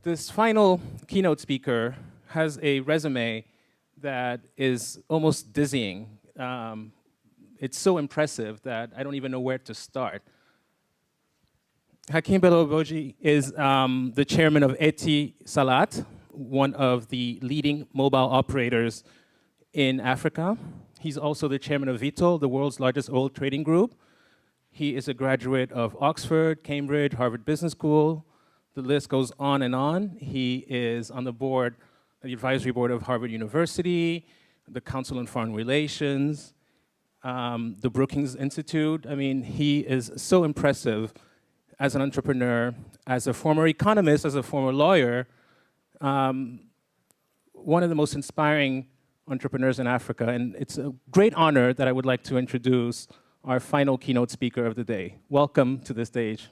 This final keynote speaker has a resume that is almost dizzying. It's so impressive that I don't even know where to start. Hakeem Belo-Osagie is the chairman of Etisalat, one of the leading mobile operators in Africa. He's also the chairman of Vitol, the world's largest oil trading group. He is a graduate of Oxford, Cambridge, Harvard Business School. The list goes on and on. He is on the board, the advisory board of Harvard University, the Council on Foreign Relations, the Brookings Institute. I mean, he is so impressive as an entrepreneur, as a former economist, as a former lawyer, one of the most inspiring entrepreneurs in Africa. And it's a great honor that I would like to introduce our final keynote speaker of the day. Welcome to the stage.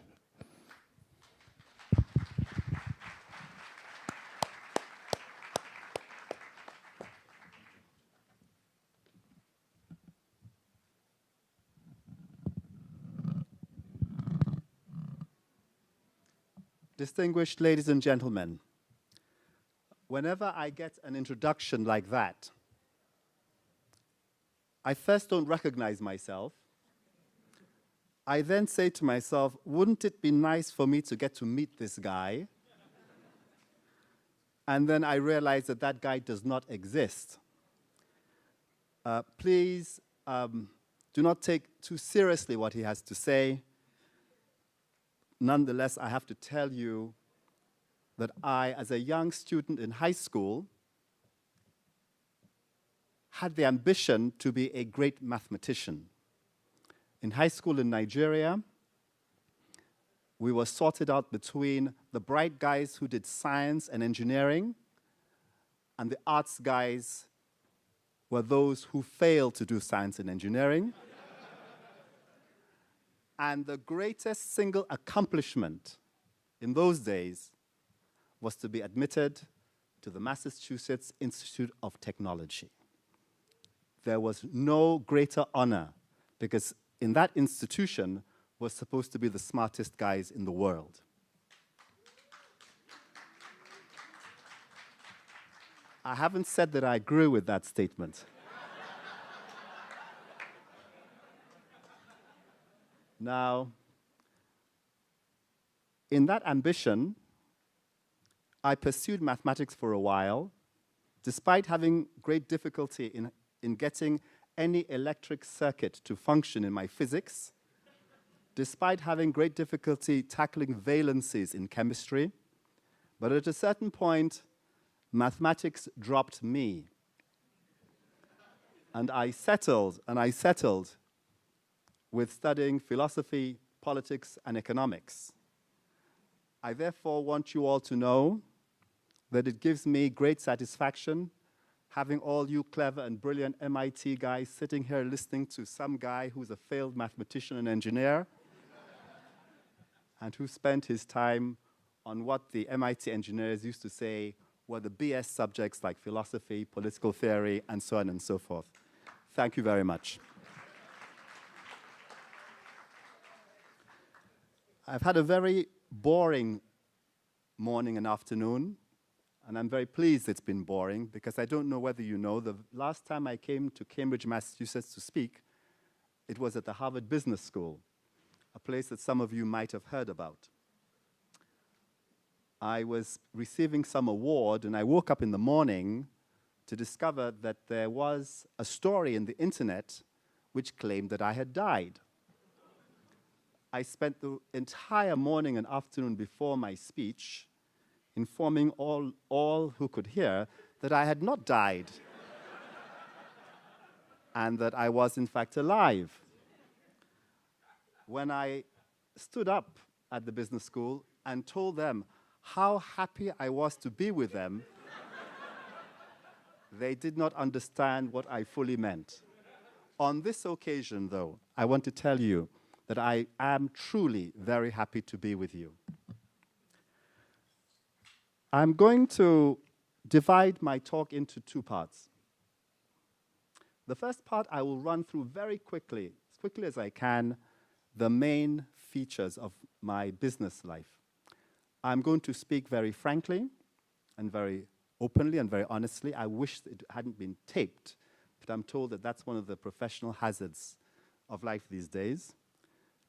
Distinguished ladies and gentlemen, whenever I get an introduction like that, I first don't recognize myself. I then say to myself, wouldn't it be nice for me to get to meet this guy? And then I realize that that guy does not exist. Please do not take too seriously what he has to say. Nonetheless, I have to tell you that I, as a young student in high school, had the ambition to be a great mathematician. In high school in Nigeria, we were sorted out between the bright guys who did science and engineering, and the arts guys were those who failed to do science and engineering. And the greatest single accomplishment in those days was to be admitted to the Massachusetts Institute of Technology. There was no greater honor, because in that institution was supposed to be the smartest guys in the world. I haven't said that I agree with that statement. Now, in that ambition, I pursued mathematics for a while, despite having great difficulty in getting any electric circuit to function in my physics, despite having great difficulty tackling valencies in chemistry. But at a certain point, mathematics dropped me. And I settled with studying philosophy, politics, and economics. I therefore want you all to know that it gives me great satisfaction having all you clever and brilliant MIT guys sitting here listening to some guy who's a failed mathematician and engineer and who spent his time on what the MIT engineers used to say were the BS subjects like philosophy, political theory, and so on and so forth. Thank you very much. I've had a very boring morning and afternoon, and I'm very pleased it's been boring, because I don't know whether you know, the last time I came to Cambridge, Massachusetts to speak, it was at the Harvard Business School, a place that some of you might have heard about. I was receiving some award, and I woke up in the morning to discover that there was a story in the internet which claimed that I had died. I spent the entire morning and afternoon before my speech informing all who could hear that I had not died and that I was, in fact, alive. When I stood up at the business school and told them how happy I was to be with them, they did not understand what I fully meant. On this occasion, though, I want to tell you that I am truly very happy to be with you. I'm going to divide my talk into two parts. The first part, I will run through very quickly, as quickly as I can, the main features of my business life. I'm going to speak very frankly and very openly and very honestly. I wish it hadn't been taped, but I'm told that that's one of the professional hazards of life these days.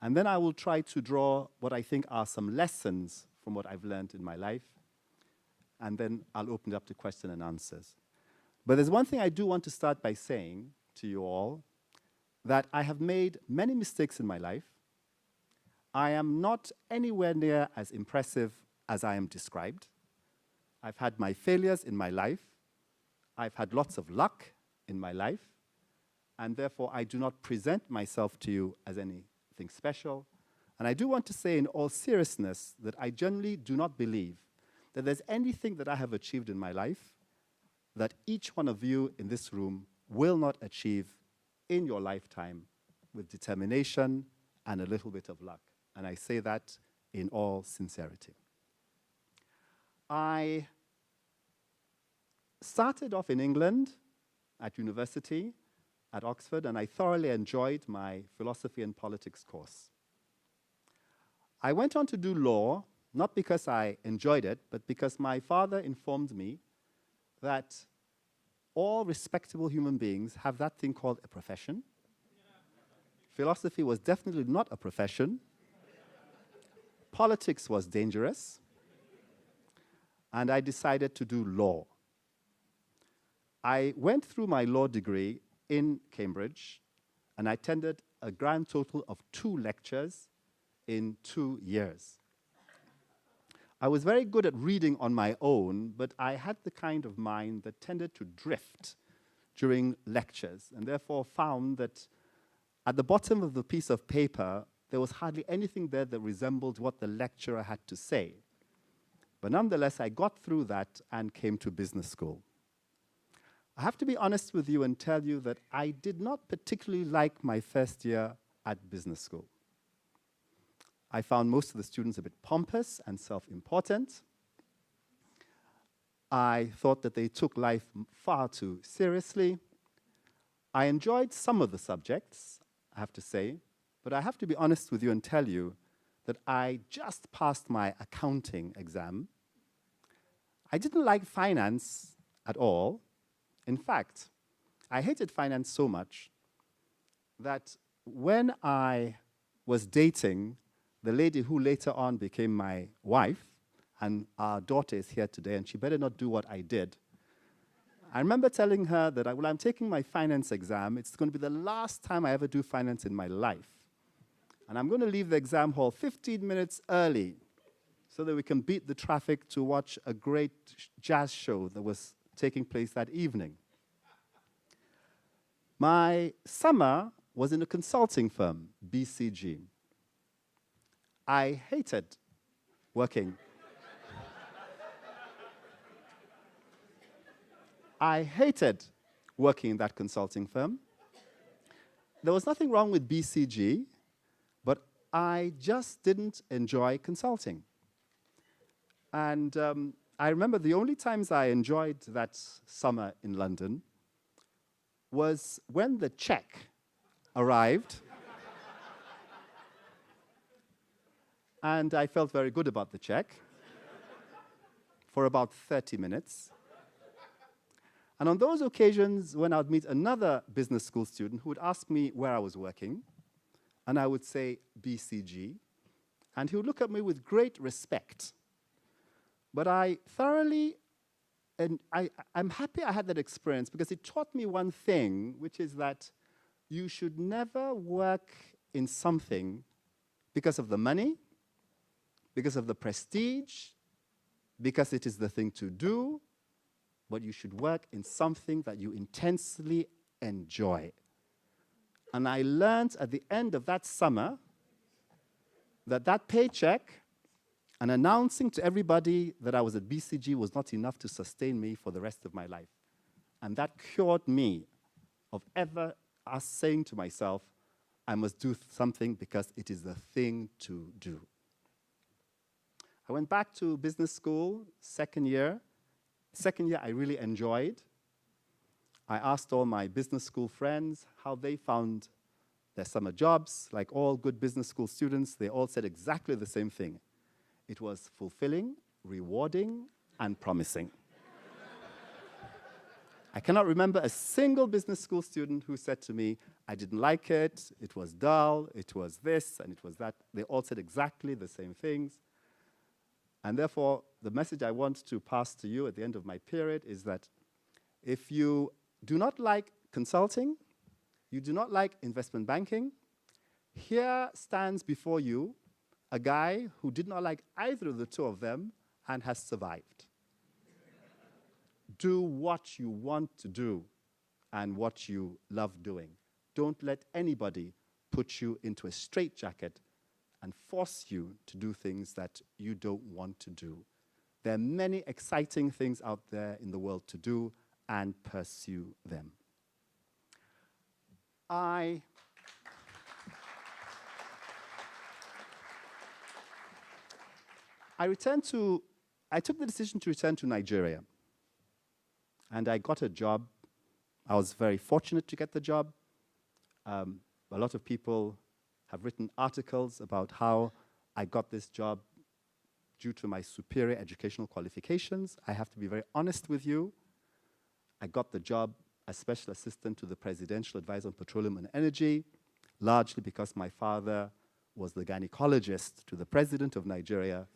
And then I will try to draw what I think are some lessons from what I've learned in my life, and then I'll open it up to question and answers. But there's one thing I do want to start by saying to you all, that I have made many mistakes in my life. I am not anywhere near as impressive as I am described. I've had my failures in my life. I've had lots of luck in my life. And therefore, I do not present myself to you as anything special. And I do want to say in all seriousness that I generally do not believe that there's anything that I have achieved in my life that each one of you in this room will not achieve in your lifetime with determination and a little bit of luck. And I say that in all sincerity. I started off in England at university, at Oxford, and I thoroughly enjoyed my philosophy and politics course. I went on to do law, not because I enjoyed it, but because my father informed me that all respectable human beings have that thing called a profession. Philosophy was definitely not a profession. Politics was dangerous. And I decided to do law. I went through my law degree in Cambridge, and I attended a grand total of 2 lectures in 2 years. I was very good at reading on my own, but I had the kind of mind that tended to drift during lectures, and therefore found that at the bottom of the piece of paper, there was hardly anything there that resembled what the lecturer had to say. But nonetheless, I got through that and came to business school. I have to be honest with you and tell you that I did not particularly like my first year at business school. I found most of the students a bit pompous and self-important. I thought that they took life far too seriously. I enjoyed some of the subjects, I have to say, but I have to be honest with you and tell you that I just passed my accounting exam. I didn't like finance at all. In fact, I hated finance so much that when I was dating the lady who later on became my wife, and our daughter is here today, and she better not do what I did, I remember telling her that, I'm taking my finance exam. It's going to be the last time I ever do finance in my life. And I'm going to leave the exam hall 15 minutes early so that we can beat the traffic to watch a great jazz show that was taking place that evening. My summer was in a consulting firm, BCG. I hated working. I hated working in that consulting firm. There was nothing wrong with BCG, but I just didn't enjoy consulting. And I remember the only times I enjoyed that summer in London was when the check arrived. And I felt very good about the check for about 30 minutes. And on those occasions, when I would meet another business school student who would ask me where I was working, and I would say BCG, and he would look at me with great respect. But I thoroughly, and I'm happy I had that experience because it taught me one thing, which is that you should never work in something because of the money, because of the prestige, because it is the thing to do, but you should work in something that you intensely enjoy. And I learned at the end of that summer that that paycheck and announcing to everybody that I was at BCG was not enough to sustain me for the rest of my life. And that cured me of ever saying to myself, I must do something because it is the thing to do. I went back to business school, second year. Second year, I really enjoyed. I asked all my business school friends how they found their summer jobs. Like all good business school students, they all said exactly the same thing. It was fulfilling, rewarding, and promising. I cannot remember a single business school student who said to me, I didn't like it, it was dull, it was this, and it was that. They all said exactly the same things. And therefore, the message I want to pass to you at the end of my period is that if you do not like consulting, you do not like investment banking, here stands before you a guy who did not like either of the two of them and has survived. Do what you want to do and what you love doing. Don't let anybody put you into a straitjacket and force you to do things that you don't want to do. There are many exciting things out there in the world to do, and pursue them. I took the decision to return to Nigeria, and I got a job. I was very fortunate to get the job. A lot of people have written articles about how I got this job due to my superior educational qualifications. I have to be very honest with you. I got the job as special assistant to the presidential advisor on petroleum and energy, largely because my father was the gynecologist to the president of Nigeria.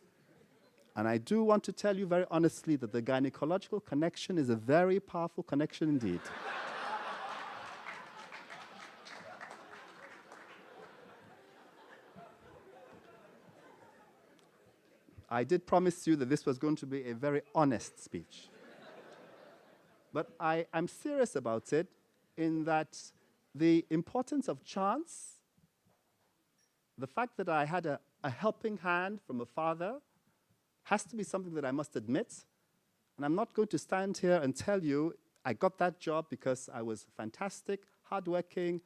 And I do want to tell you very honestly that the gynecological connection is a very powerful connection indeed. I did promise you that this was going to be a very honest speech. But I'm serious about it in that the importance of chance, the fact that I had a helping hand from a father, has to be something that I must admit. And I'm not going to stand here and tell you I got that job because I was fantastic, hardworking,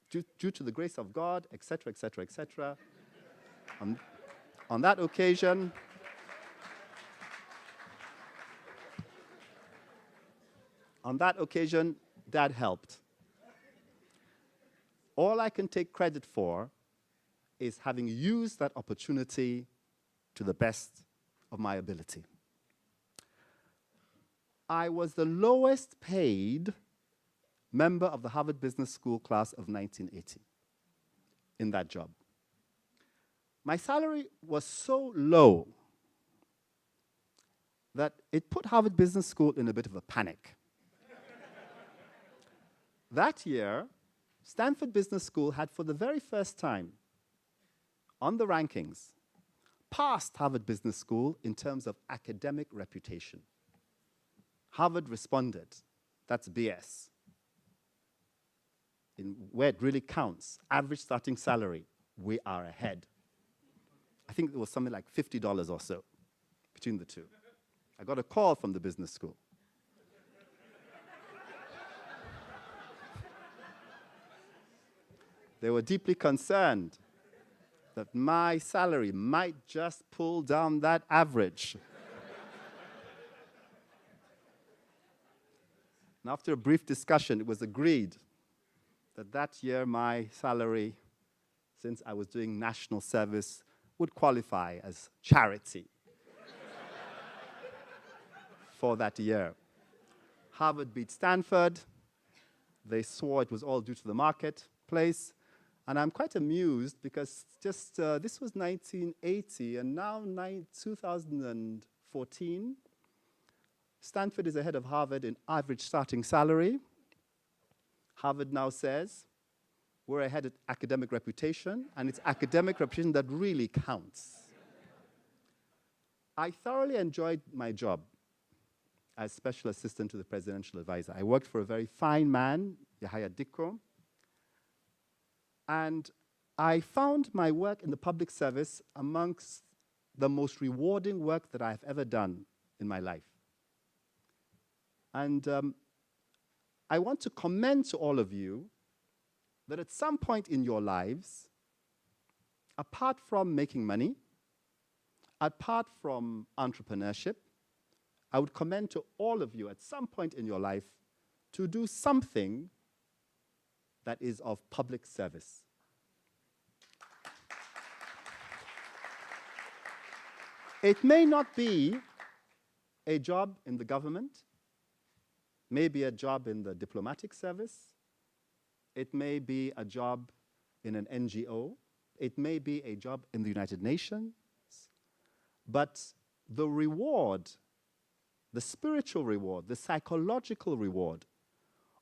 due to the grace of God, etc., etc., etc. On that occasion, Dad helped. All I can take credit for is having used that opportunity to the best of my ability. I was the lowest paid member of the Harvard Business School class of 1980 in that job. My salary was so low that it put Harvard Business School in a bit of a panic. That year, Stanford Business School had, for the very first time, on the rankings, passed Harvard Business School in terms of academic reputation. Harvard responded, that's BS. In where it really counts, average starting salary, we are ahead. I think it was something like $50 or so between the two. I got a call from the business school. They were deeply concerned that my salary might just pull down that average. And after a brief discussion, it was agreed that that year my salary, since I was doing national service, would qualify as charity for that year. Harvard beat Stanford. They swore it was all due to the marketplace. And I'm quite amused because just this was 1980, and now 2014, Stanford is ahead of Harvard in average starting salary. Harvard now says we're ahead at academic reputation, and it's academic reputation that really counts. I thoroughly enjoyed my job as special assistant to the presidential advisor. I worked for a very fine man, Yahya Dikko, and I found my work in the public service amongst the most rewarding work that I've ever done in my life. And I want to commend to all of you that at some point in your lives, apart from making money, apart from entrepreneurship, I would commend to all of you at some point in your life to do something that is of public service. It may not be a job in the government, maybe a job in the diplomatic service, it may be a job in an NGO, it may be a job in the United Nations, but the reward, the spiritual reward, the psychological reward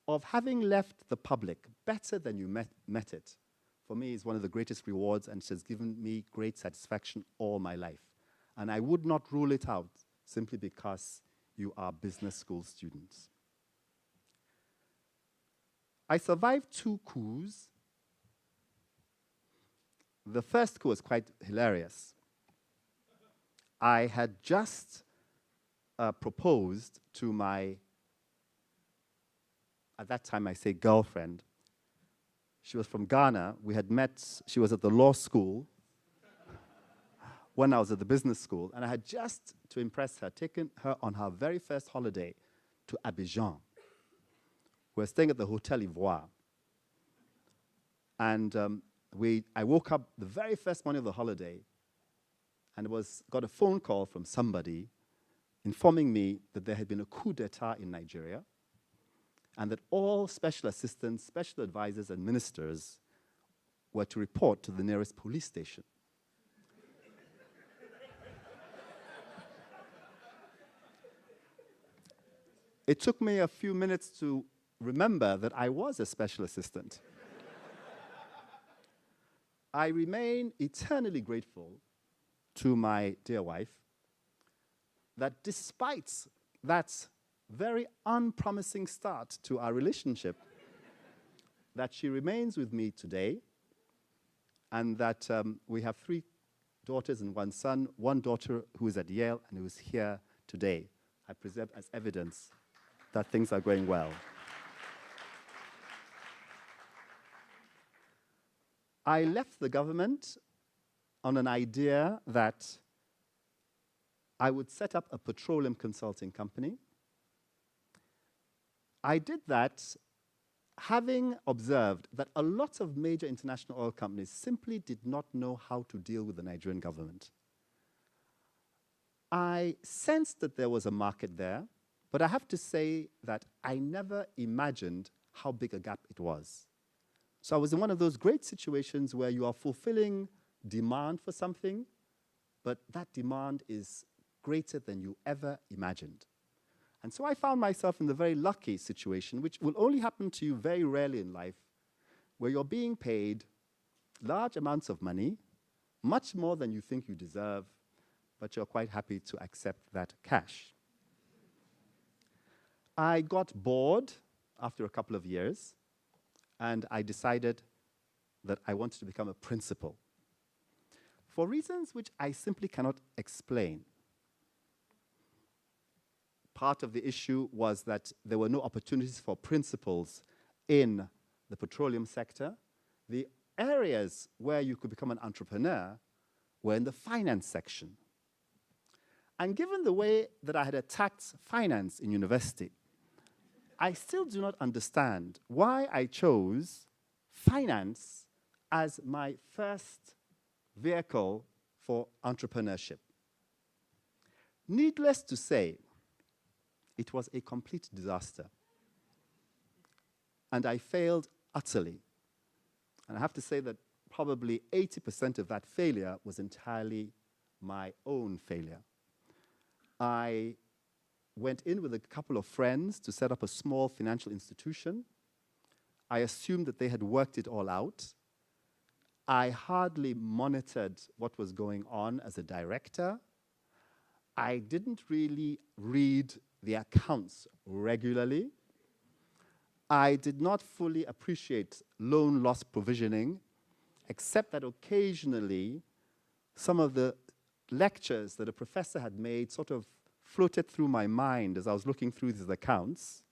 of having left the public better than you met it, for me is one of the greatest rewards, and it has given me great satisfaction all my life. And I would not rule it out simply because you are business school students. I survived 2 coups. The first coup was quite hilarious. I had just proposed to my, at that time I say girlfriend. She was from Ghana. We had met, she was at the law school when I was at the business school, and I had just, to impress her, taken her on her very first holiday to Abidjan. We were staying at the Hotel Ivoire. And I woke up the very first morning of the holiday and got a phone call from somebody informing me that there had been a coup d'etat in Nigeria and that all special assistants, special advisors, and ministers were to report to the nearest police station. It took me a few minutes to remember that I was a special assistant. I remain eternally grateful to my dear wife that despite that very unpromising start to our relationship, that she remains with me today, and that we have 3 daughters and 1 son, 1 daughter who is at Yale and who is here today. I present as evidence that things are going well. I left the government on an idea that I would set up a petroleum consulting company. I did that having observed that a lot of major international oil companies simply did not know how to deal with the Nigerian government. I sensed that there was a market there, but I have to say that I never imagined how big a gap it was. So I was in one of those great situations where you are fulfilling demand for something, but that demand is greater than you ever imagined. And so I found myself in the very lucky situation, which will only happen to you very rarely in life, where you're being paid large amounts of money, much more than you think you deserve, but you're quite happy to accept that cash. I got bored after a couple of years, and I decided that I wanted to become a principal. For reasons which I simply cannot explain. Part of the issue was that there were no opportunities for principals in the petroleum sector. The areas where you could become an entrepreneur were in the finance section. And given the way that I had attacked finance in university, I still do not understand why I chose finance as my first vehicle for entrepreneurship. Needless to say, it was a complete disaster. And I failed utterly. And I have to say that probably 80% of that failure was entirely my own failure. I went in with a couple of friends to set up a small financial institution. I assumed that they had worked it all out. I hardly monitored what was going on as a director. I didn't really read the accounts regularly. I did not fully appreciate loan loss provisioning, except that occasionally some of the lectures that a professor had made sort of floated through my mind as I was looking through these accounts.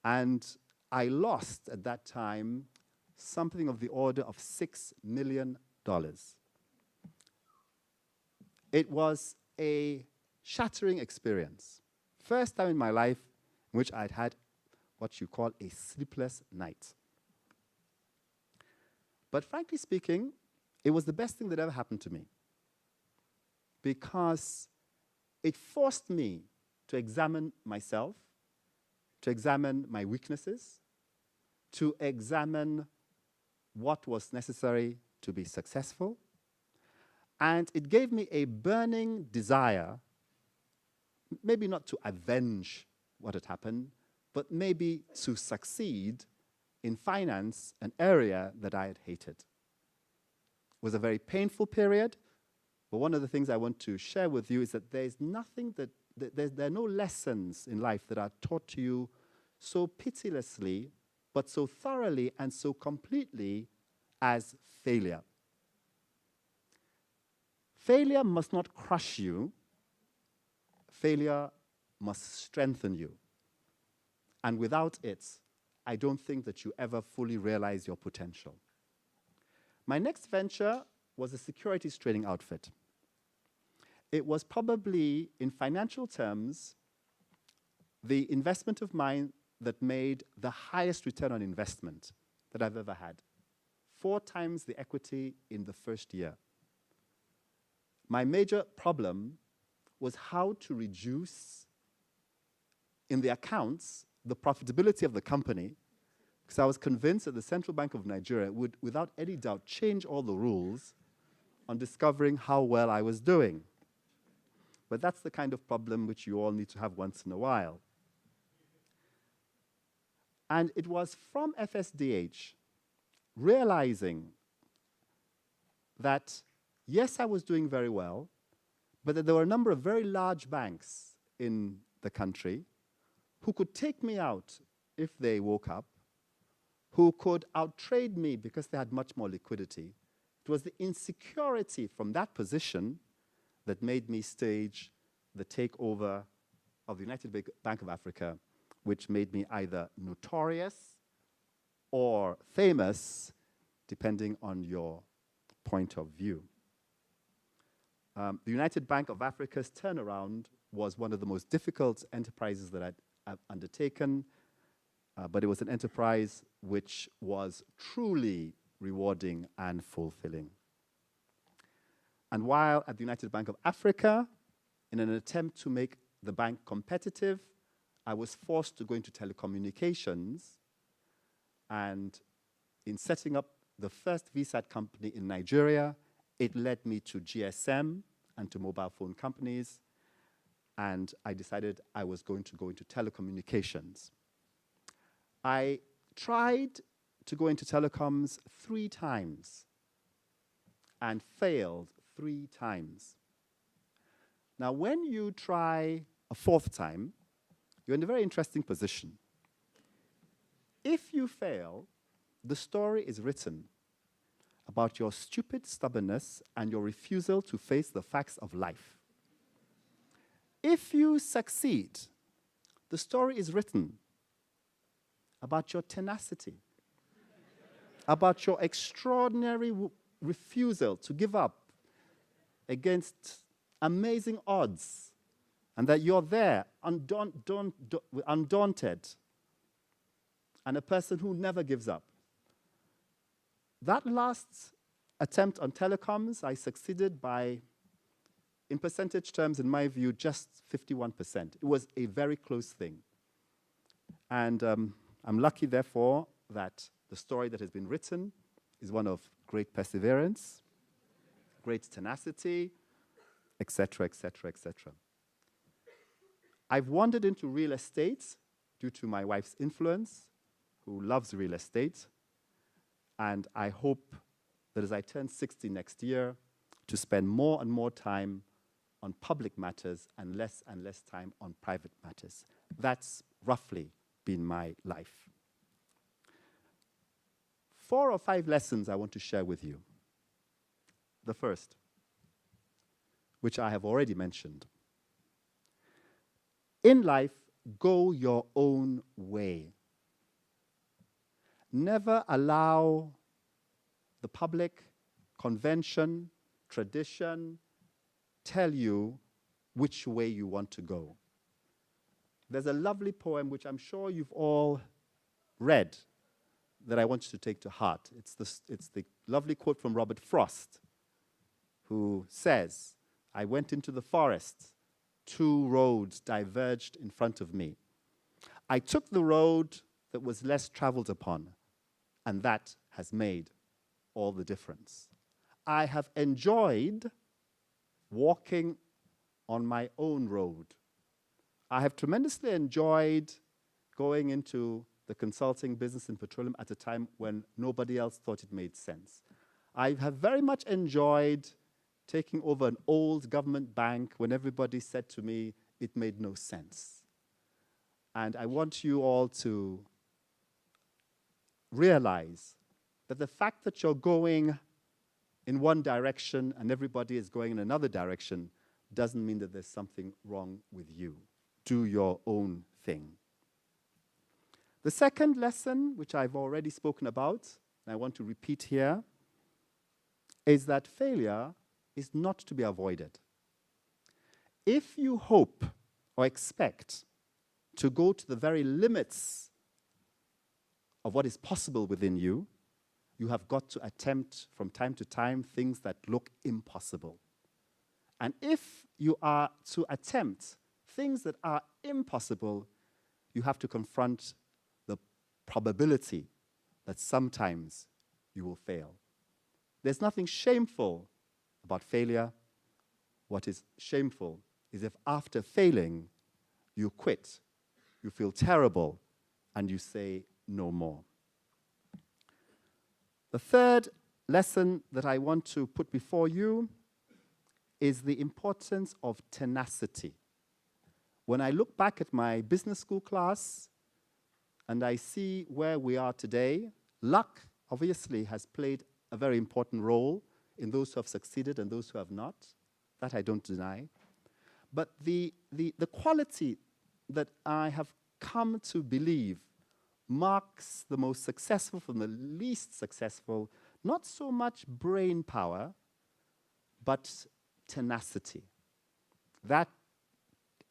And I lost at that time something of the order of $6 million. It was a shattering experience. First time in my life in which I'd had what you call a sleepless night. But frankly speaking, it was the best thing that ever happened to me. because it forced me to examine myself, to examine my weaknesses, to examine what was necessary to be successful. And it gave me a burning desire, maybe not to avenge what had happened, but maybe to succeed in finance, an area that I had hated. It was a very painful period, but one of the things I want to share with you is that there are no lessons in life that are taught to you so pitilessly, but so thoroughly and so completely as failure. Failure must not crush you. Failure must strengthen you. And without it, I don't think that you ever fully realize your potential. My next venture was a securities trading outfit. It was probably, in financial terms, the investment of mine that made the highest return on investment that I've ever had. 4 times the equity in the first year. My major problem was how to reduce, in the accounts, the profitability of the company, because I was convinced that the Central Bank of Nigeria would, without any doubt, change all the rules on discovering how well I was doing. But that's the kind of problem which you all need to have once in a while. And it was from FSDH, realizing that, yes, I was doing very well, but that there were a number of very large banks in the country who could take me out if they woke up, who could outtrade me because they had much more liquidity. It was the insecurity from that position that made me stage the takeover of the United Bank of Africa, which made me either notorious or famous, depending on your point of view. The United Bank of Africa's turnaround was one of the most difficult enterprises that I've undertaken, but it was an enterprise which was truly rewarding and fulfilling. And while at the United Bank of Africa, in an attempt to make the bank competitive, I was forced to go into telecommunications, and in setting up the first VSAT company in Nigeria, it led me to GSM and to mobile phone companies, and I decided I was going to go into telecommunications. I tried to go into telecoms 3 times and failed 3 times. Now, when you try a 4th time, you're in a very interesting position. If you fail, the story is written about your stupid stubbornness and your refusal to face the facts of life. If you succeed, the story is written about your tenacity, about your extraordinary refusal to give up against amazing odds, and that you're there, undaunted, and a person who never gives up. That last attempt on telecoms, I succeeded by, in percentage terms, in my view, just 51%. It was a very close thing. And I'm lucky, therefore, that the story that has been written is one of great perseverance, great tenacity, etc., etc., etc. I've wandered into real estate due to my wife's influence, who loves real estate, and I hope that as I turn 60 next year, to spend more and more time on public matters and less time on private matters. That's roughly been my life. 4 or 5 lessons I want to share with you. The first, which I have already mentioned. In life, go your own way. Never allow the public, convention, tradition, tell you which way you want to go. There's a lovely poem which I'm sure you've all read that I want you to take to heart. It's the lovely quote from Robert Frost, who says, I went into the forest. 2 roads diverged in front of me. I took the road that was less traveled upon, and that has made all the difference. I have enjoyed walking on my own road. I have tremendously enjoyed going into the consulting business in petroleum at a time when nobody else thought it made sense. I have very much enjoyed taking over an old government bank when everybody said to me it made no sense. And I want you all to realize that the fact that you're going in one direction and everybody is going in another direction doesn't mean that there's something wrong with you. Do your own thing. The second lesson, which I've already spoken about, and I want to repeat here, is that failure is not to be avoided. If you hope or expect to go to the very limits of what is possible within you, you have got to attempt from time to time things that look impossible. And if you are to attempt things that are impossible, you have to confront the probability that sometimes you will fail. There's nothing shameful about failure. What is shameful is if after failing, you quit, you feel terrible, and you say no more. The third lesson that I want to put before you is the importance of tenacity. When I look back at my business school class and I see where we are today, luck obviously has played a very important role in those who have succeeded and those who have not. That I don't deny. But the quality that I have come to believe marks the most successful from the least successful, not so much brain power, but tenacity. That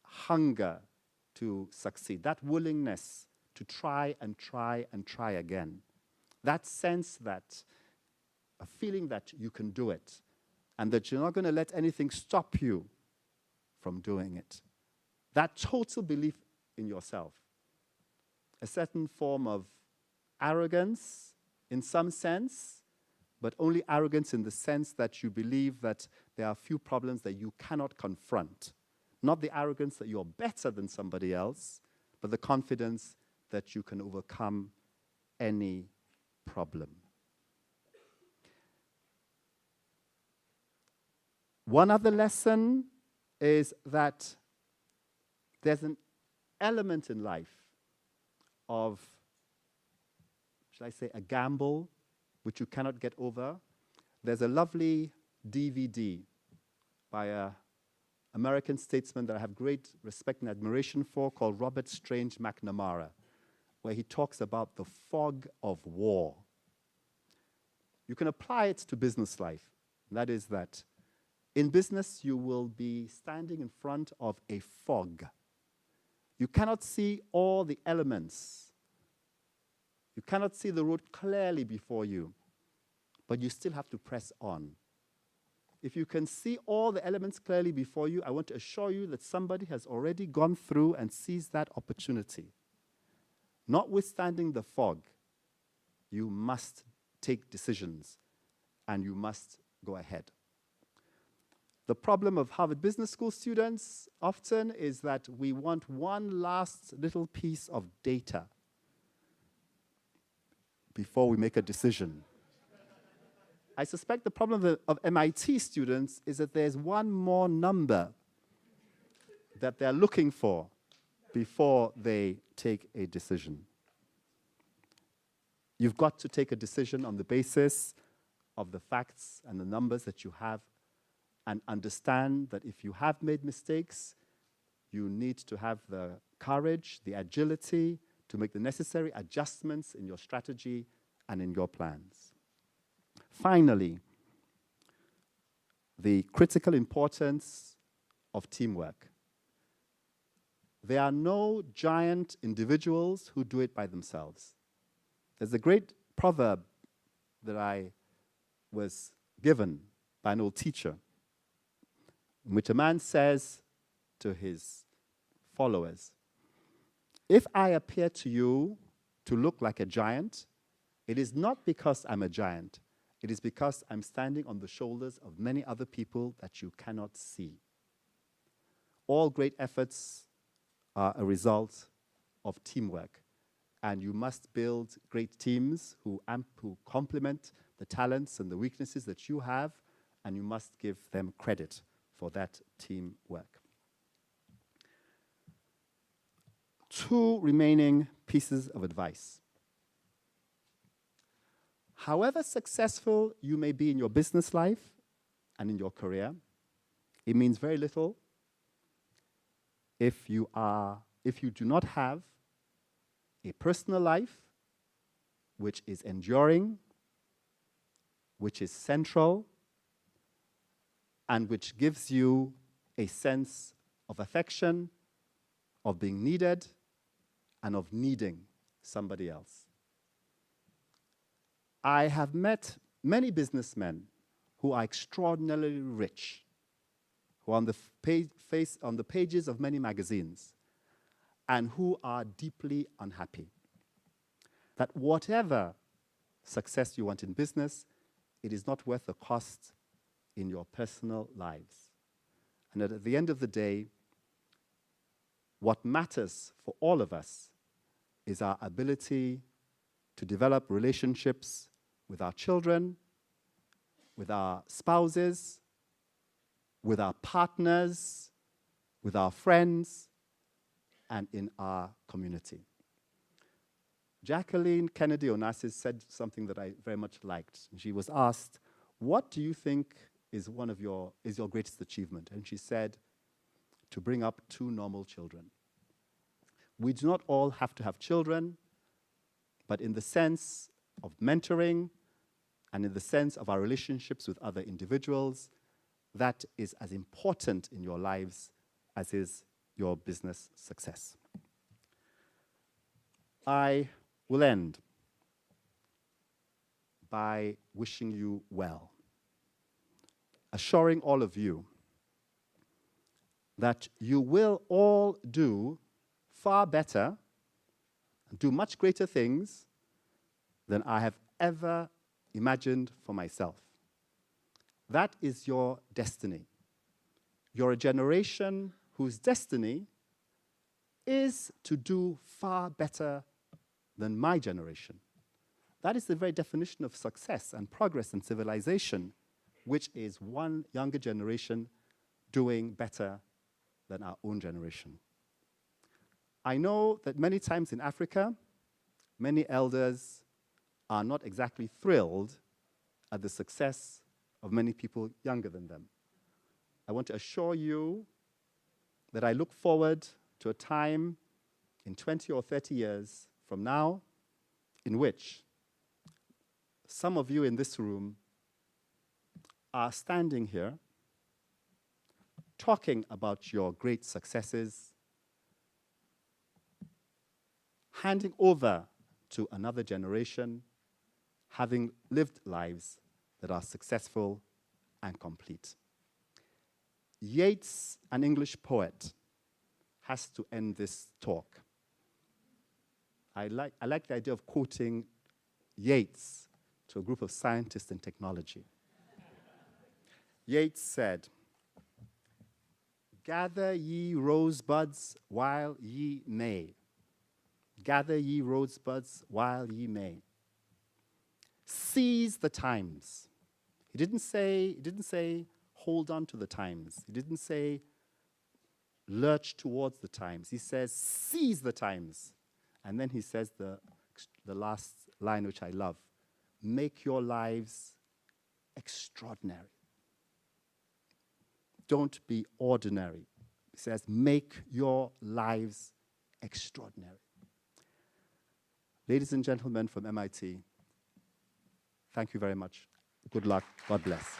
hunger to succeed, that willingness to try and try and try again. That sense that, a feeling that you can do it and that you're not going to let anything stop you from doing it. That total belief in yourself. A certain form of arrogance in some sense, but only arrogance in the sense that you believe that there are few problems that you cannot confront. Not the arrogance that you're better than somebody else, but the confidence that you can overcome any problem. One other lesson is that there's an element in life of, shall I say, a gamble which you cannot get over. There's a lovely DVD by an American statesman that I have great respect and admiration for called Robert Strange McNamara, where he talks about the fog of war. You can apply it to business life. That is that in business, you will be standing in front of a fog. You cannot see all the elements. You cannot see the road clearly before you, but you still have to press on. If you can see all the elements clearly before you, I want to assure you that somebody has already gone through and seized that opportunity. Notwithstanding the fog, you must take decisions and you must go ahead. The problem of Harvard Business School students often is that we want one last little piece of data before we make a decision. I suspect the problem of MIT students is that there's one more number that they're looking for before they take a decision. You've got to take a decision on the basis of the facts and the numbers that you have, and understand that if you have made mistakes, you need to have the courage, the agility to make the necessary adjustments in your strategy and in your plans. Finally, the critical importance of teamwork. There are no giant individuals who do it by themselves. There's a great proverb that I was given by an old teacher, in which a man says to his followers, if I appear to you to look like a giant, it is not because I'm a giant. It is because I'm standing on the shoulders of many other people that you cannot see. All great efforts are a result of teamwork, and you must build great teams who complement the talents and the weaknesses that you have, and you must give them credit for that teamwork. 2 remaining pieces of advice. However successful you may be in your business life and in your career, it means very little if you do not have a personal life which is enduring, which is central, and which gives you a sense of affection, of being needed, and of needing somebody else. I have met many businessmen who are extraordinarily rich, who are on the pages of many magazines, and who are deeply unhappy. That whatever success you want in business, it is not worth the cost in your personal lives. And that at the end of the day, what matters for all of us is our ability to develop relationships with our children, with our spouses, with our partners, with our friends, and in our community. Jacqueline Kennedy Onassis said something that I very much liked. She was asked, what do you think is your greatest achievement? And she said, to bring up 2 normal children. We do not all have to have children, but in the sense of mentoring and in the sense of our relationships with other individuals, that is as important in your lives as is your business success. I will end by wishing you well, assuring all of you that you will all do far better, do much greater things than I have ever imagined for myself. That is your destiny. You're a generation whose destiny is to do far better than my generation. That is the very definition of success and progress and civilization, which is one younger generation doing better than our own generation. I know that many times in Africa, many elders are not exactly thrilled at the success of many people younger than them. I want to assure you that I look forward to a time in 20 or 30 years from now in which some of you in this room are standing here talking about your great successes, handing over to another generation, having lived lives that are successful and complete. Yeats, an English poet, has to end this talk. I like the idea of quoting Yeats to a group of scientists in technology. Yeats said, "Gather ye rosebuds while ye may. Gather ye rosebuds while ye may. Seize the times." He didn't say hold on to the times. He didn't say lurch towards the times. He says seize the times. And then he says the last line, which I love, make your lives extraordinary. Don't be ordinary. He says make your lives extraordinary. Ladies and gentlemen from MIT, thank you very much. Good luck. God bless.